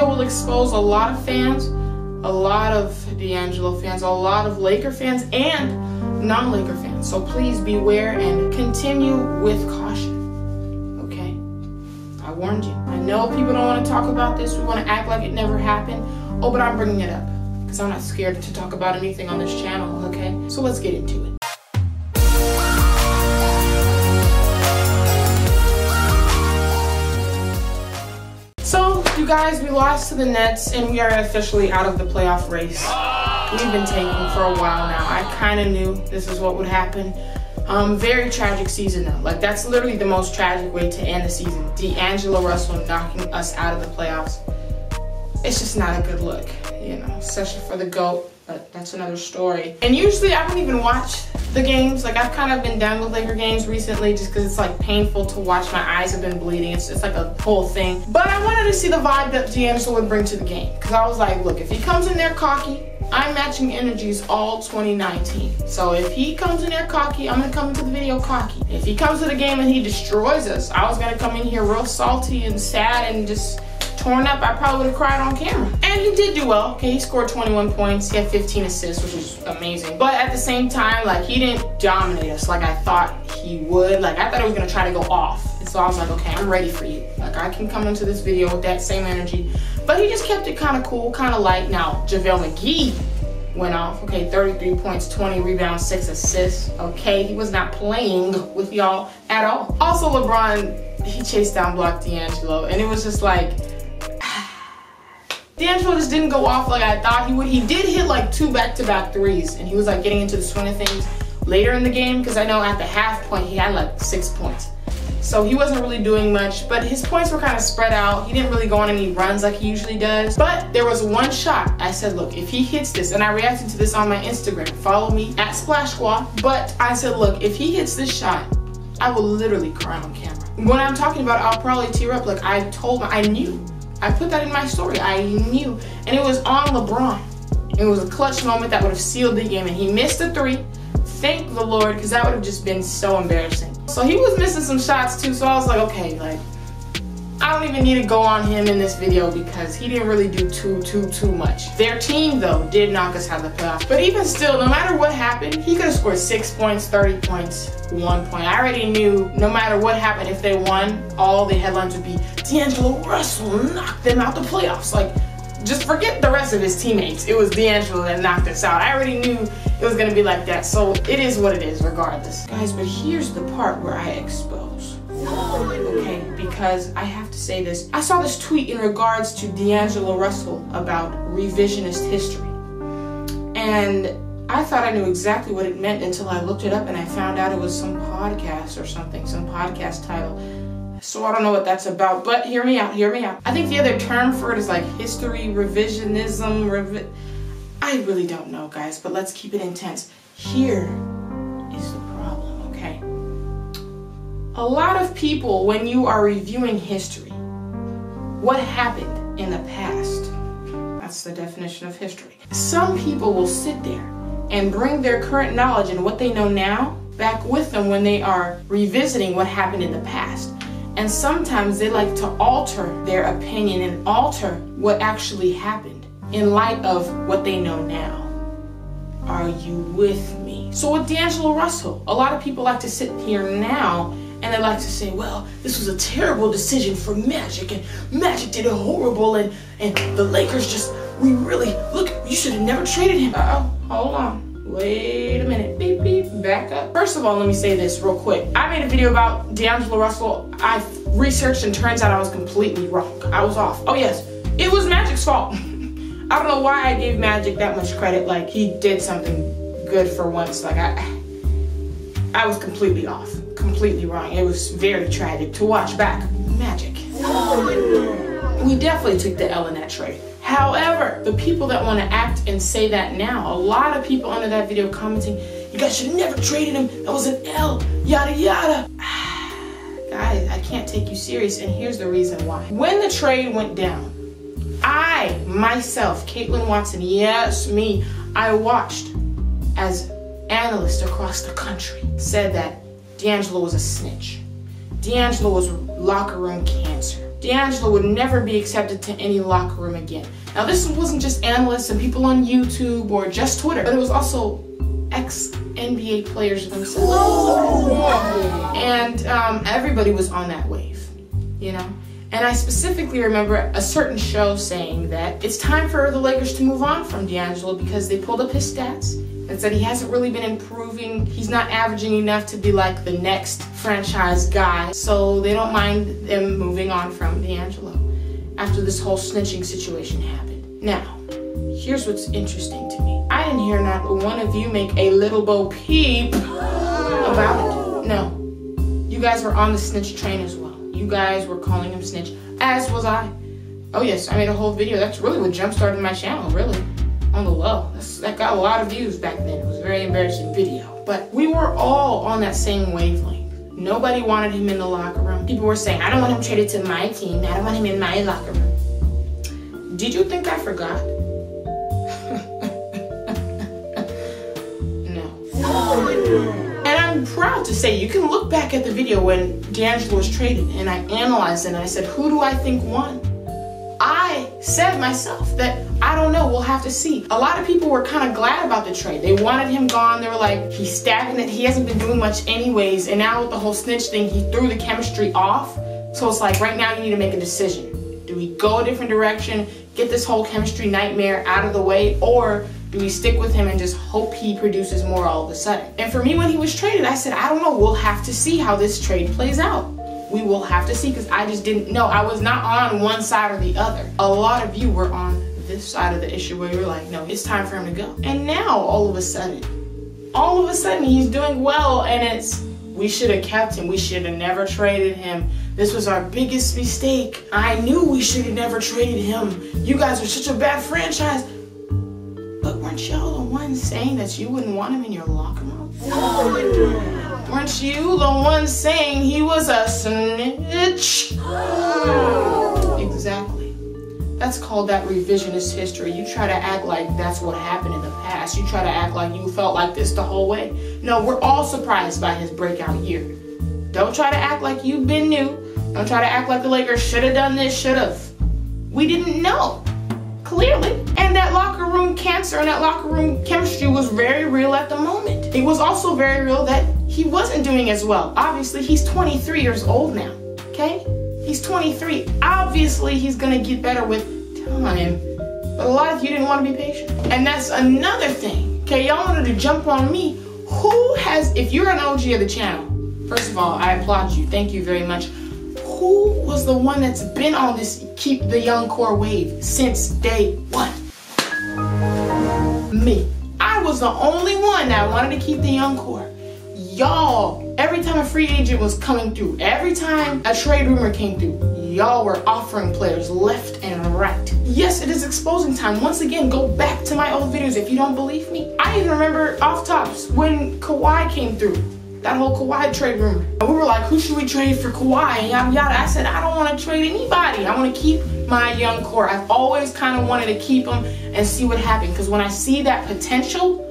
video will expose a lot of fans, a lot of D'Angelo fans, a lot of Laker fans, and non-Laker fans. So please beware and continue with caution, okay? I warned you. I know people don't want to talk about this. We want to act like it never happened. Oh, but I'm bringing it up because I'm not scared to talk about anything on this channel, okay? So let's get into it. So, you guys, we lost to the Nets and we are officially out of the playoff race. We've been tanking for a while now. I kind of knew this is what would happen. Very tragic season though. Like, that's literally the most tragic way to end the season. Dangelo Russell knocking us out of the playoffs. It's just not a good look, you know, especially for the GOAT, but that's another story. And usually I don't even watch the games. Like, I've kind of been done with Laker games recently just because it's like painful to watch. My eyes have been bleeding. It's like a whole thing. But I wanted to see the vibe that D'Angelo would bring to the game, because I was like, look, if he comes in there cocky, I'm matching energies all 2019. So if he comes in there cocky, I'm gonna come into the video cocky. If he comes to the game and he destroys us, I was gonna come in here real salty and sad and just torn up. I probably would have cried on camera. And he did do well. Okay, he scored 21 points. He had 15 assists, which was amazing. But at the same time, like, he didn't dominate us like I thought he would. Like, I thought he was gonna try to go off. And so I was like, okay, I'm ready for you. Like, I can come into this video with that same energy. But he just kept it kind of cool, kind of light. Now, JaVale McGee went off. Okay, 33 points, 20 rebounds, 6 assists. Okay, he was not playing with y'all at all. Also, LeBron, he chased down blocked D'Angelo, and it was just like, D'Angelo just didn't go off like I thought he would. He did hit like 2 back-to-back threes, and he was like getting into the swing of things later in the game, because I know at the half point he had like 6 points. So he wasn't really doing much, but his points were kind of spread out. He didn't really go on any runs like he usually does. But there was one shot. I said, look, if he hits this, and I reacted to this on my Instagram, follow me at Splash Squad. But I said, look, if he hits this shot, I will literally cry on camera. When I'm talking about it, I'll probably tear up. Like, I told him, I knew. I put that in my story. I knew. And it was on LeBron. It was a clutch moment that would have sealed the game. And he missed the 3. Thank the Lord, because that would have just been so embarrassing. So he was missing some shots too. So I was like, okay, like, I don't even need to go on him in this video because he didn't really do too much. Their team, though, did knock us out of the playoffs. But even still, no matter what happened, he could have scored 6 points, 30 points, 1 point. I already knew no matter what happened, if they won, all the headlines would be, D'Angelo Russell knocked them out the playoffs. Like, just forget the rest of his teammates. It was D'Angelo that knocked us out. I already knew it was gonna be like that. So it is what it is regardless. Guys, but here's the part where I expose. Okay, because I have to say this. I saw this tweet in regards to Dangelo Russell about revisionist history. And I thought I knew exactly what it meant until I looked it up and I found out it was some podcast or something, some podcast title. So I don't know what that's about, but hear me out, hear me out. I think the other term for it is like history revisionism. I really don't know, guys, but let's keep it intense. Here is the problem, okay? A lot of people, when you are reviewing history, what happened in the past, that's the definition of history. Some people will sit there and bring their current knowledge and what they know now back with them when they are revisiting what happened in the past. And sometimes they like to alter their opinion and alter what actually happened in light of what they know now. Are you with me? So with Dangelo Russell, a lot of people like to sit here now and they like to say, well, this was a terrible decision for Magic, and Magic did it horrible, and the Lakers just, we really, look, you should have never traded him. Hold on. Wait a minute, beep, beep, back up. First of all, let me say this real quick. I made a video about Dangelo Russell. I researched and turns out I was completely wrong. I was off. Oh yes, it was Magic's fault. I don't know why I gave Magic that much credit, like he did something good for once. Like I was completely off, completely wrong. It was very tragic to watch back. Magic. We definitely took the L in that trade. However, the people that want to act and say that now, a lot of people under that video commenting, you guys should have never traded him, that was an L, yada yada. Guys, I can't take you serious, and here's the reason why. When the trade went down, I, myself, Caitlin Watson, yes, me, I watched as analysts across the country said that Dangelo was a snitch. Dangelo was locker room cancer. D'Angelo would never be accepted to any locker room again. Now, this wasn't just analysts and people on YouTube or just Twitter, but it was also ex-NBA players themselves. Oh. And everybody was on that wave, you know? And I specifically remember a certain show saying that it's time for the Lakers to move on from D'Angelo because they pulled up his stats and said he hasn't really been improving. He's not averaging enough to be like the next franchise guy. So they don't mind them moving on from D'Angelo after this whole snitching situation happened. Now, here's what's interesting to me. I didn't hear not one of you make a little bo peep about it. No. You guys were on the snitch train as well. You guys were calling him snitch, as was I. Oh yes, I made a whole video. That's really what jump-started my channel, really. On the low. That got a lot of views back then. It was a very embarrassing video. But we were all on that same wavelength. Nobody wanted him in the locker room. People were saying, I don't want him traded to my team. I don't want him in my locker room. Did you think I forgot? No. And I'm proud to say, you can look back at the video when D'Angelo was traded and I analyzed it and I said, who do I think won? I said myself that, I don't know, we'll have to see. A lot of people were kind of glad about the trade. They wanted him gone. They were like, he's stagnant. He hasn't been doing much anyways. And now with the whole snitch thing, he threw the chemistry off. So it's like, right now you need to make a decision. Do we go a different direction, get this whole chemistry nightmare out of the way, or do we stick with him and just hope he produces more all of a sudden? And for me, when he was traded, I said, I don't know, we'll have to see how this trade plays out. We will have to see, because I just didn't know. I was not on one side or the other. A lot of you were on this side of the issue where you were like, no, it's time for him to go. And now, all of a sudden, he's doing well, and it's, we should have kept him. We should have never traded him. This was our biggest mistake. I knew we should have never traded him. You guys are such a bad franchise. But weren't y'all the ones saying that you wouldn't want him in your locker room? Weren't you the ones saying he was a snitch? Exactly. That's called that revisionist history. You try to act like that's what happened in the past. You try to act like you felt like this the whole way. No, we're all surprised by his breakout year. Don't try to act like you've been new. Don't try to act like the Lakers should have done this, should have. We didn't know. Clearly. And that locker room cancer and that locker room chemistry was very real at the moment. It was also very real that he wasn't doing as well. Obviously, he's 23 years old now, okay? He's 23. Obviously, he's gonna get better with time. But a lot of you didn't want to be patient. And that's another thing, okay? Y'all wanted to jump on me. Who has, if you're an OG of the channel, first of all, I applaud you. Thank you very much. Who was the one that's been on this keep the young core wave since day one? Me. I was the only one that wanted to keep the young core. Y'all, every time a free agent was coming through, every time a trade rumor came through, y'all were offering players left and right. Yes, it is exposing time. Once again, go back to my old videos if you don't believe me. I even remember off tops when Kawhi came through. That whole Kawhi trade rumor. And we were like, who should we trade for Kawhi? And yada yada. I said, I don't want to trade anybody. I want to keep my young core. I've always kind of wanted to keep them and see what happens. Because when I see that potential,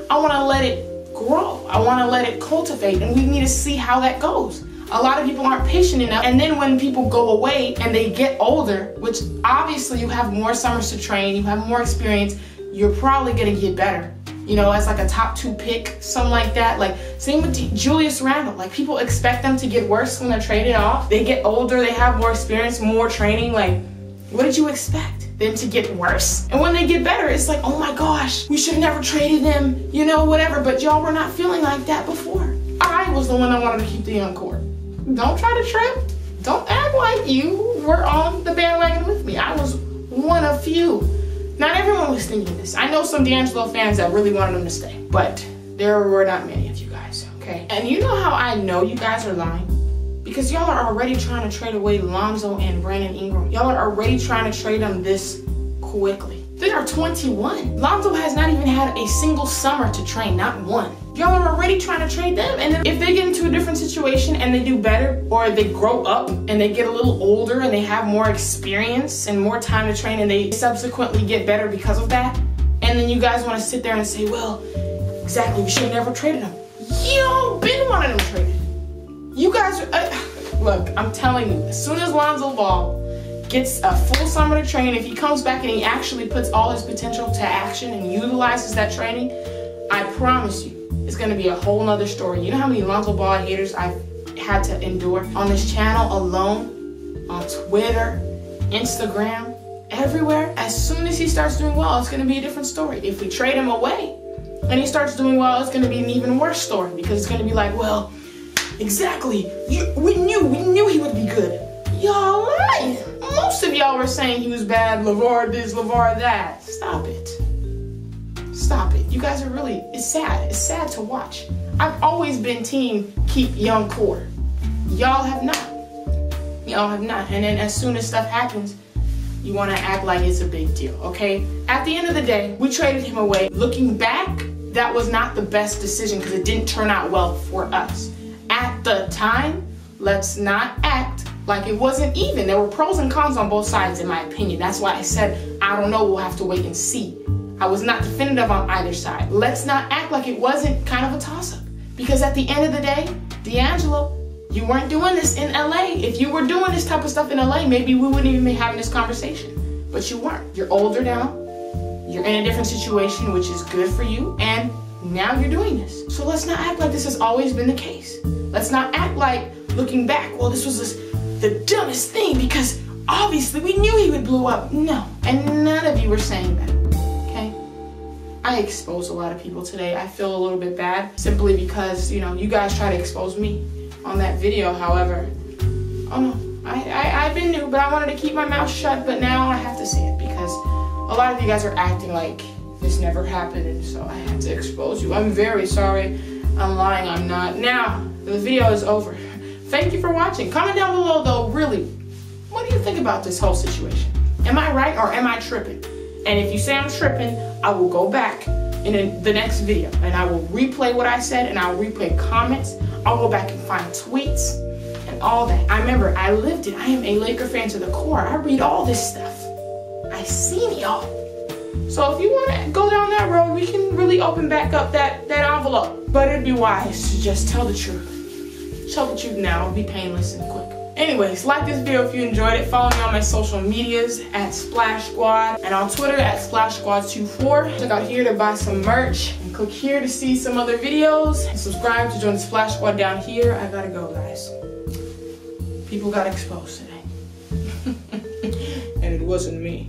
I want to let it grow. I want to let it cultivate. And we need to see how that goes. A lot of people aren't patient enough. And then when people go away and they get older, which obviously you have more summers to train, you have more experience, you're probably going to get better. You know, as like a top 2 pick, something like that. Like, same with Julius Randle. Like, people expect them to get worse when they're traded off. They get older, they have more experience, more training. Like, what did you expect? Them to get worse? And when they get better, it's like, oh my gosh, we should have never traded them, you know, whatever. But y'all were not feeling like that before. I was the one that wanted to keep the young core. Don't try to trip. Don't act like you were on the bandwagon with me. I was one of few. Not everyone was thinking this. I know some D'Angelo fans that really wanted him to stay, but there were not many of you guys, okay? And you know how I know you guys are lying? Because y'all are already trying to trade away Lonzo and Brandon Ingram. Y'all are already trying to trade them this quickly. They are 21. Lonzo has not even had a single summer to train, not one. Y'all are already trying to trade them, and then if they get into a different situation and they do better, or they grow up and they get a little older and they have more experience and more time to train and they subsequently get better because of that, and then you guys want to sit there and say, well, exactly, we should have never traded them. Y'all been wanting them traded. You guys, look, I'm telling you, as soon as Lonzo Ball gets a full summer to train, if he comes back and he actually puts all his potential to action and utilizes that training, I promise you, it's going to be a whole nother story. You know how many Lonzo Ball haters I've had to endure on this channel alone, on Twitter, Instagram, everywhere? As soon as he starts doing well, it's going to be a different story. If we trade him away and he starts doing well, it's going to be an even worse story, because it's going to be like, well, exactly, we knew he would be good. Y'all lied. Most of y'all were saying he was bad, LeVar this, LeVar that. Stop it. Stop it. You guys are really, it's sad. It's sad to watch. I've always been team keep young core. Y'all have not. Y'all have not. And then as soon as stuff happens, you want to act like it's a big deal, okay? At the end of the day, we traded him away. Looking back, that was not the best decision because it didn't turn out well for us. At the time, let's not act like it wasn't even. There were pros and cons on both sides, in my opinion. That's why I said, I don't know, we'll have to wait and see. I was not definitive on either side. Let's not act like it wasn't kind of a toss-up. Because at the end of the day, D'Angelo, you weren't doing this in LA. If you were doing this type of stuff in LA, maybe we wouldn't even be having this conversation. But you weren't. You're older now. You're in a different situation, which is good for you. And now you're doing this. So let's not act like this has always been the case. Let's not act like, looking back, well, this was the dumbest thing because obviously we knew he would blow up. No. And none of you were saying that. Okay? I exposed a lot of people today. I feel a little bit bad simply because, you know, you guys try to expose me on that video. However, oh no, I've been new, but I wanted to keep my mouth shut, but now I have to say it because a lot of you guys are acting like this never happened, and so I had to expose you. I'm very sorry. I'm lying, I'm not. Now, the video is over. Thank you for watching. Comment down below though, really, what do you think about this whole situation? Am I right or am I tripping? And if you say I'm tripping, I will go back in the next video and I will replay what I said and I'll replay comments. I'll go back and find tweets and all that. I remember, I lived it. I am a Laker fan to the core. I read all this stuff. I seen y'all. So if you want to go down that road, we can really open back up that envelope. But it'd be wise to just tell the truth. Tell the truth now. It'll be painless and quick. Anyways, like this video if you enjoyed it. Follow me on my social medias at Splash Squad and on Twitter at Splash Squad 24. Check out here to buy some merch and click here to see some other videos. And subscribe to join the Splash Squad down here. I gotta go, guys. People got exposed today. And it wasn't me.